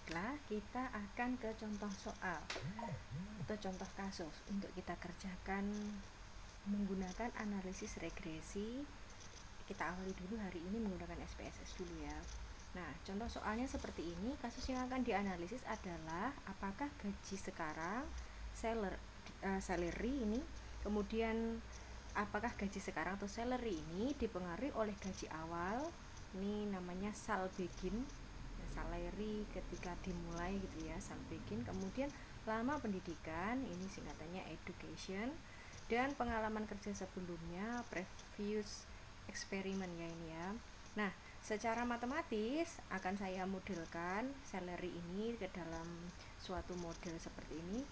Baiklah, kita akan ke contoh soal atau contoh kasus untuk kita kerjakan menggunakan analisis regresi. Kita awali dulu hari ini menggunakan SPSS dulu ya. Nah, contoh soalnya seperti ini. Kasus yang akan dianalisis adalah apakah gaji sekarang salary ini, kemudian apakah gaji sekarang atau salary ini dipengaruhi oleh gaji awal, ini namanya sal begin, salary ketika dimulai gitu ya, sal begin, kemudian lama pendidikan, ini singkatannya education, dan pengalaman kerja sebelumnya, previous experiment ya ini ya. Nah, secara matematis akan saya modelkan salary ini ke dalam suatu model seperti ini.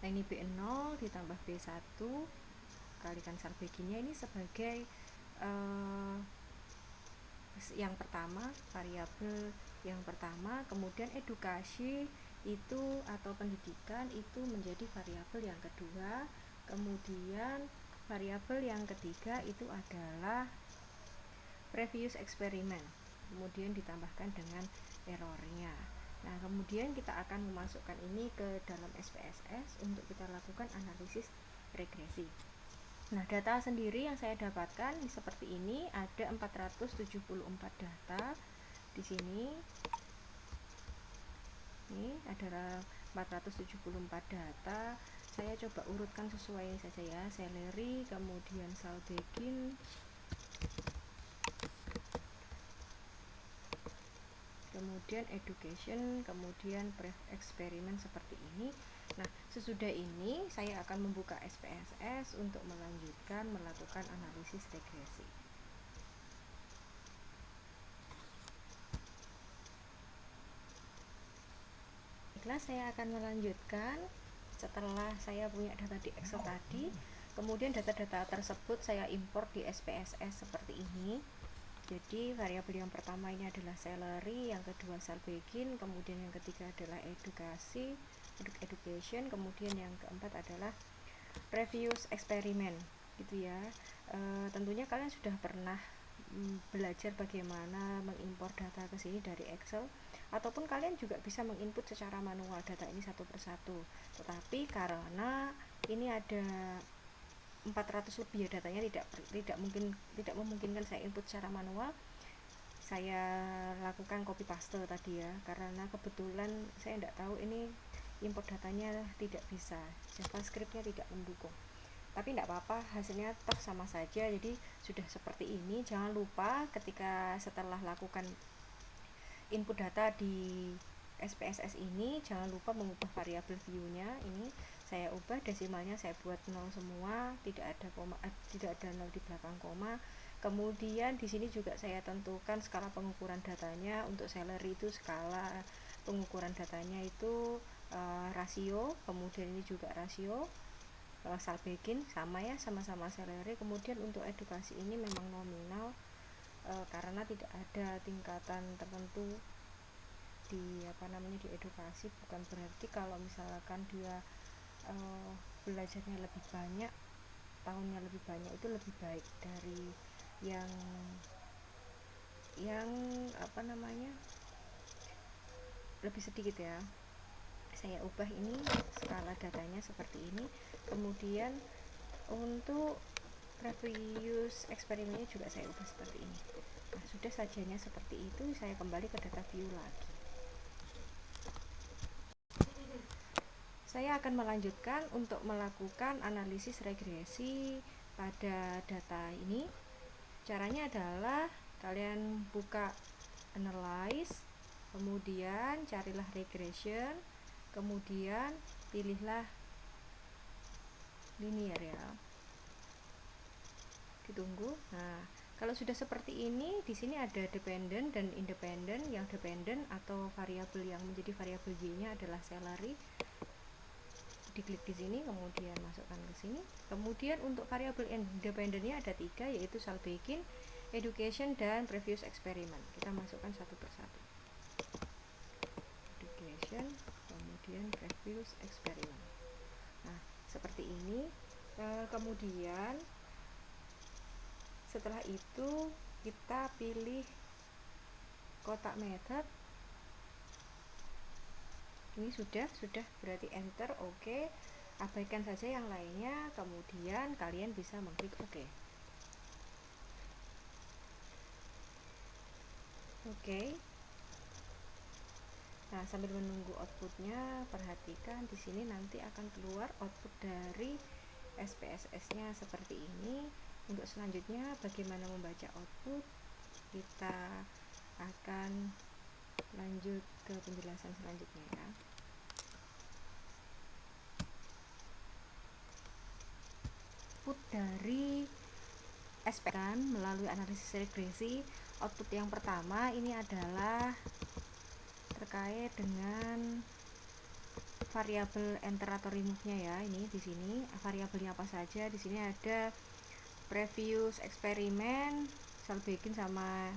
Nah, ini B0 ditambah B1 kalikan sal beginnya ini sebagai yang pertama, variabel yang pertama, kemudian edukasi itu atau pendidikan itu menjadi variabel yang kedua, kemudian variabel yang ketiga itu adalah previous experiment, kemudian ditambahkan dengan errornya. Nah, kemudian kita akan memasukkan ini ke dalam SPSS untuk kita lakukan analisis regresi. Nah, data sendiri yang saya dapatkan seperti ini, ada 474 data di sini. Ini ada 474 data. Saya coba urutkan sesuai saja ya. Salary, kemudian sal begin, kemudian education, kemudian eksperimen seperti ini. Nah, sesudah ini saya akan membuka SPSS untuk melanjutkan melakukan analisis regresi. Baiklah, saya akan melanjutkan setelah saya punya data di Excel tadi. Kemudian data-data tersebut saya import di SPSS seperti ini. Jadi variabel yang pertama ini adalah salary, yang kedua sal begin, kemudian yang ketiga adalah education, kemudian yang keempat adalah previous experiment gitu ya. Tentunya kalian sudah pernah belajar bagaimana mengimpor data ke sini dari Excel, ataupun kalian juga bisa menginput secara manual data ini satu persatu. Tetapi karena ini ada 400 lebih ya datanya, tidak memungkinkan saya input secara manual, saya lakukan copy paste tadi ya, karena kebetulan saya tidak tahu ini import datanya tidak bisa, JavaScriptnya tidak mendukung. Tapi tidak apa-apa, hasilnya toh sama saja. Jadi sudah seperti ini. Jangan lupa ketika setelah lakukan input data di SPSS ini, jangan lupa mengubah variabel view-nya. Ini saya ubah, desimalnya saya buat 0 semua, tidak ada koma, tidak ada 0 di belakang koma. Kemudian di sini juga saya tentukan skala pengukuran datanya. Untuk salary itu skala pengukuran datanya itu rasio, kemudian ini juga rasio. Sal begin sama ya, sama-sama salary. Kemudian untuk edukasi ini memang nominal, karena tidak ada tingkatan tertentu di di edukasi. Bukan berarti kalau misalkan dia belajarnya lebih banyak, tahunnya lebih banyak itu lebih baik dari yang lebih sedikit ya. Saya ubah ini skala datanya seperti ini. Kemudian untuk previous eksperimennya juga saya ubah seperti ini. Nah, sudah sajanya seperti itu. Saya kembali ke data view lagi. Saya akan melanjutkan untuk melakukan analisis regresi pada data ini. Caranya adalah kalian buka analyze, kemudian carilah regression, kemudian pilihlah linear ya. Ditunggu. Nah, kalau sudah seperti ini, di sini ada dependent dan independent. Yang dependent atau variabel yang menjadi variabel y-nya adalah salary. Diklik di sini, kemudian masukkan ke sini. Kemudian untuk variabel independentnya ada 3, yaitu sal begin, education, dan previous experiment. Kita masukkan satu persatu. Education, kemudian previous experiment. Nah, seperti ini. Kemudian setelah itu kita pilih kotak method, Ini sudah berarti enter. Oke, abaikan saja yang lainnya, kemudian kalian bisa mengklik oke. Oke. Nah, sambil menunggu outputnya, perhatikan di sini nanti akan keluar output dari SPSS-nya seperti ini. Untuk selanjutnya bagaimana membaca output, kita akan lanjut ke penjelasan selanjutnya ya. Output dari SPSS melalui analisis regresi, output yang pertama ini adalah terkait dengan variabel enter atau remove-nya ya. Ini di sini variabelnya apa saja? Di sini ada previous experiment, cell begin sama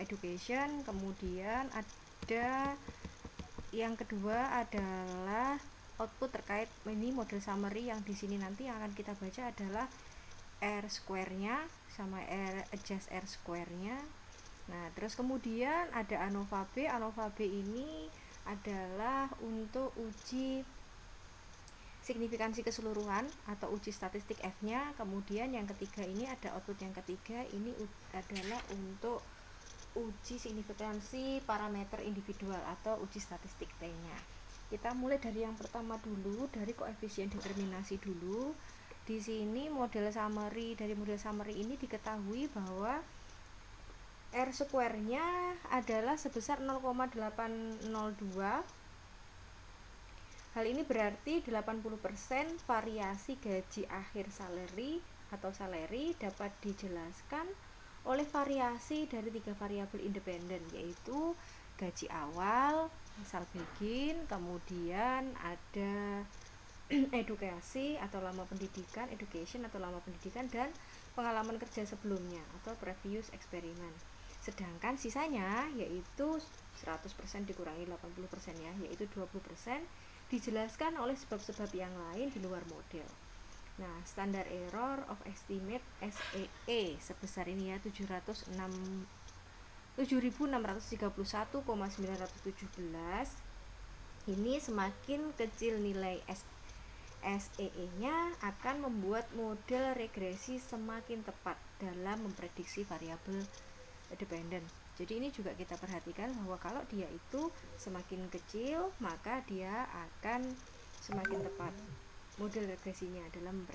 education. Kemudian ada yang kedua adalah output terkait ini model summary, yang di sini nanti yang akan kita baca adalah R square-nya sama adjust R square-nya. Nah, terus kemudian ada ANOVA B. ANOVA B ini adalah untuk uji signifikansi keseluruhan atau uji statistik F-nya. Kemudian yang ketiga ini ada output yang ketiga, ini adalah untuk uji signifikansi parameter individual atau uji statistik T-nya. Kita mulai dari yang pertama dulu, dari koefisien determinasi dulu. Di sini model summary, dari model summary ini diketahui bahwa R square-nya adalah sebesar 0,802. Hal ini berarti 80% variasi gaji akhir salary atau salary dapat dijelaskan oleh variasi dari 3 variabel independen, yaitu gaji awal, sal begin, kemudian ada edukasi atau lama pendidikan, education atau lama pendidikan, dan pengalaman kerja sebelumnya atau previous experiment. Sedangkan sisanya yaitu 100% dikurangi 80% ya, yaitu 20% dijelaskan oleh sebab-sebab yang lain di luar model. Nah, standar error of estimate SEE sebesar ini ya 7.631,917. Ini semakin kecil nilai SEE-nya akan membuat model regresi semakin tepat dalam memprediksi variabel dependen. Jadi ini juga kita perhatikan bahwa kalau dia itu semakin kecil, maka dia akan semakin tepat model regresinya dalam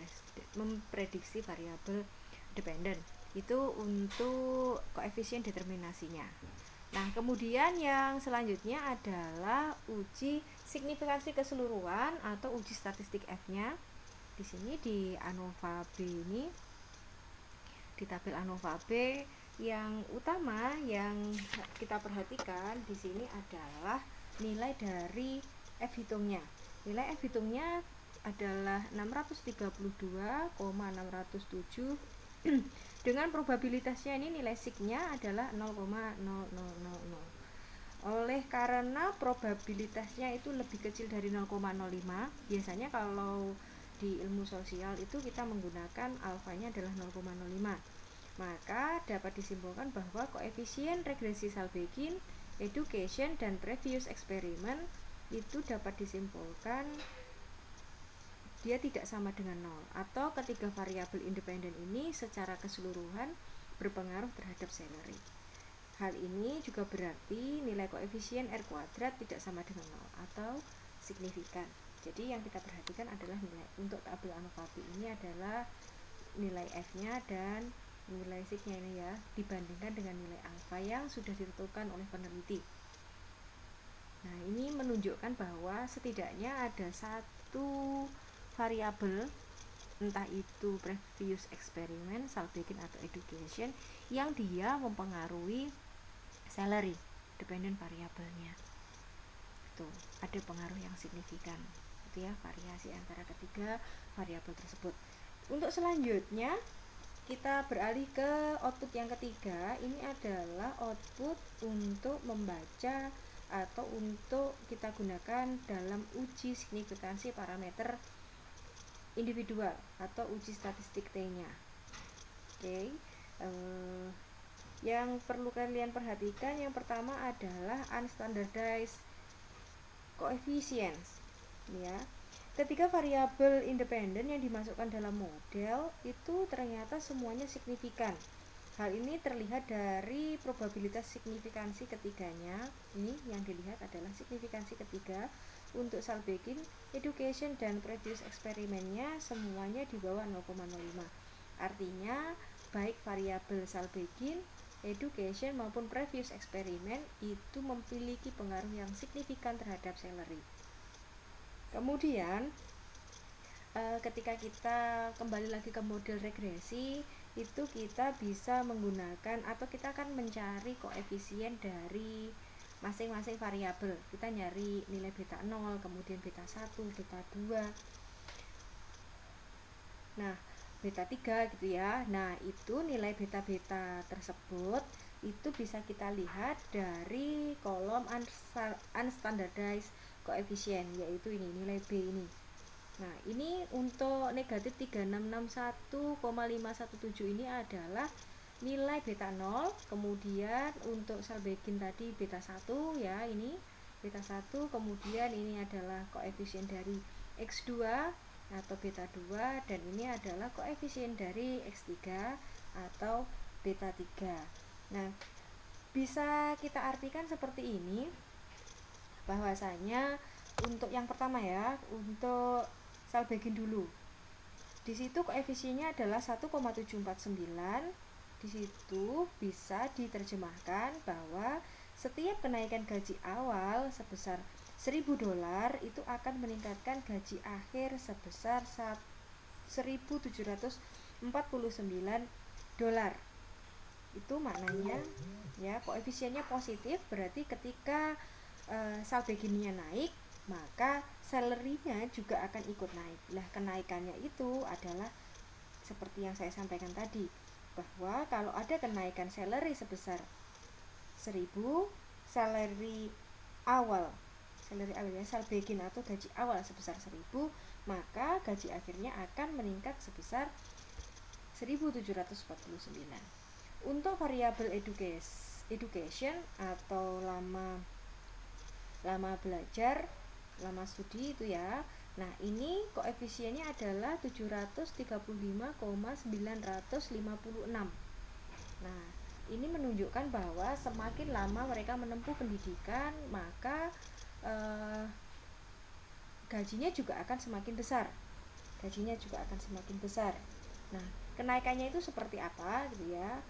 memprediksi variabel dependen. Itu untuk koefisien determinasinya. Nah, kemudian yang selanjutnya adalah uji signifikansi keseluruhan atau uji statistik F-nya. Di sini di ANOVA B ini, di tabel ANOVA B, yang utama yang kita perhatikan di sini adalah nilai dari F hitungnya. Nilai F hitungnya adalah 632,607 dengan probabilitasnya ini nilai sig-nya adalah 0,0000. Oleh karena probabilitasnya itu lebih kecil dari 0,05, biasanya kalau di ilmu sosial itu kita menggunakan alfanya adalah 0,05. Maka dapat disimpulkan bahwa koefisien regresi Saalbegin, education, dan previous experiment itu dapat disimpulkan dia tidak sama dengan 0, atau ketiga variabel independen ini secara keseluruhan berpengaruh terhadap salary. Hal ini juga berarti nilai koefisien R kuadrat tidak sama dengan 0 atau signifikan. Jadi yang kita perhatikan adalah nilai untuk tabel ANOVA B ini adalah nilai F-nya dan nilai sig-nya ini ya, dibandingkan dengan nilai alfa yang sudah ditentukan oleh peneliti. Nah, ini menunjukkan bahwa setidaknya ada satu variabel, entah itu previous experiment, Saalbegin atau education, yang dia mempengaruhi salary, dependent variabelnya. Itu ada pengaruh yang signifikan. Itu ya, variasi antara ketiga variabel tersebut. Untuk selanjutnya kita beralih ke output yang ketiga. Ini adalah output untuk membaca atau untuk kita gunakan dalam uji signifikansi parameter individual atau uji statistik T-nya. Oke. Yang perlu kalian perhatikan yang pertama adalah unstandardized coefficients ya. Ketika variabel independen yang dimasukkan dalam model itu ternyata semuanya signifikan. Hal ini terlihat dari probabilitas signifikansi ketiganya. Ini yang dilihat adalah signifikansi ketiga untuk Saalbecken, education, dan previous eksperimennya semuanya di bawah 0,05. Artinya baik variabel Saalbecken, education maupun previous eksperimen itu memiliki pengaruh yang signifikan terhadap salary. Kemudian ketika kita kembali lagi ke model regresi, itu kita bisa menggunakan atau kita akan mencari koefisien dari masing-masing variabel. Kita nyari nilai beta 0, kemudian beta 1, beta 2. Nah, beta 3 gitu ya. Nah, itu nilai beta-beta tersebut itu bisa kita lihat dari kolom unstandardized coefficient, yaitu ini nilai B ini. Nah, ini untuk negatif 3661,517 ini adalah nilai beta 0. Kemudian untuk Saalbecken tadi beta 1 ya, ini beta 1. Kemudian ini adalah koefisien dari X2 atau beta 2, dan ini adalah koefisien dari X3 atau beta 3. Nah, bisa kita artikan seperti ini, bahwasanya untuk yang pertama ya, untuk Saalbecken dulu. Di situ koefisiennya adalah 1,749. Di situ bisa diterjemahkan bahwa setiap kenaikan gaji awal sebesar $1.000 itu akan meningkatkan gaji akhir sebesar $1.749. Itu maknanya ya, koefisiennya positif, berarti ketika Saalbecken-nya naik, maka salary-nya juga akan ikut naik. Lah, kenaikannya itu adalah seperti yang saya sampaikan tadi, bahwa kalau ada kenaikan salary sebesar 1.000, salary awal ya, Saalbecken atau gaji awal sebesar 1.000, maka gaji akhirnya akan meningkat sebesar 1.749. Untuk variabel education atau lama belajar, lama studi itu ya. Nah, ini koefisiennya adalah 735,956. Nah, ini menunjukkan bahwa semakin lama mereka menempuh pendidikan, maka gajinya juga akan semakin besar. Nah, kenaikannya itu seperti apa gitu ya.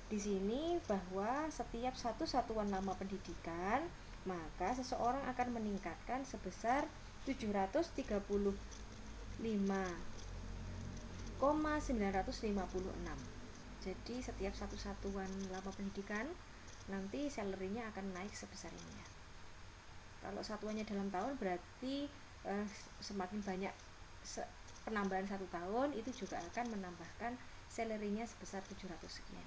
Di sini bahwa setiap satu satuan lama pendidikan, maka seseorang akan meningkatkan sebesar 735,956. Jadi setiap satu satuan lama pendidikan nanti salary-nya akan naik sebesar ini ya. Kalau satuannya dalam tahun berarti semakin banyak penambahan 1 tahun, itu juga akan menambahkan salary-nya sebesar 700 sekian.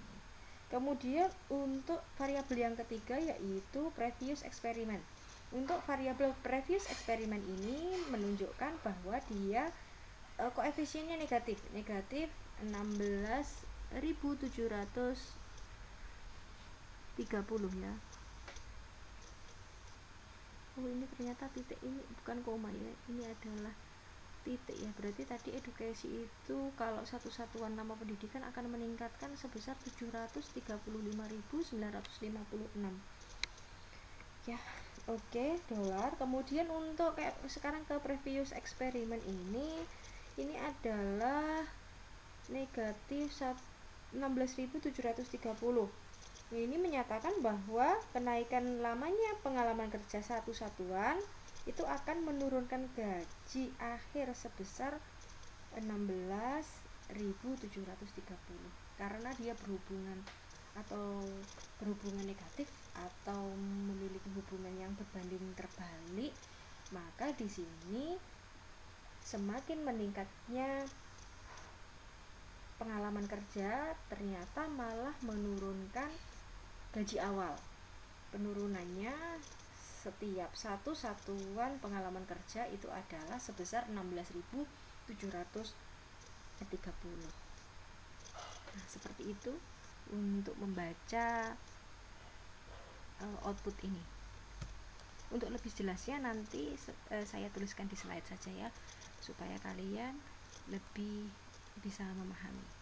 Kemudian untuk variabel yang ketiga yaitu previous experiment. Untuk variabel previous experiment ini menunjukkan bahwa dia koefisiennya negatif 16.730 ya. Oh, ini ternyata titik ini bukan koma ya, ini adalah titik ya. Berarti tadi edukasi itu kalau satu satuan nama pendidikan akan meningkatkan sebesar 735.956 ya. Oke, dolar. Kemudian untuk kayak sekarang ke previous eksperimen ini adalah negatif 16.730. Ini menyatakan bahwa kenaikan lamanya pengalaman kerja satu satuan itu akan menurunkan gaji akhir sebesar 16.730 karena dia berhubungan negatif atau memiliki hubungan yang berbanding terbalik. Maka di sini semakin meningkatnya pengalaman kerja ternyata malah menurunkan gaji awal. Penurunannya setiap satu satuan pengalaman kerja itu adalah sebesar 16.730. Nah, seperti itu untuk membaca output ini. Untuk lebih jelasnya nanti saya tuliskan di slide saja ya, supaya kalian lebih bisa memahami.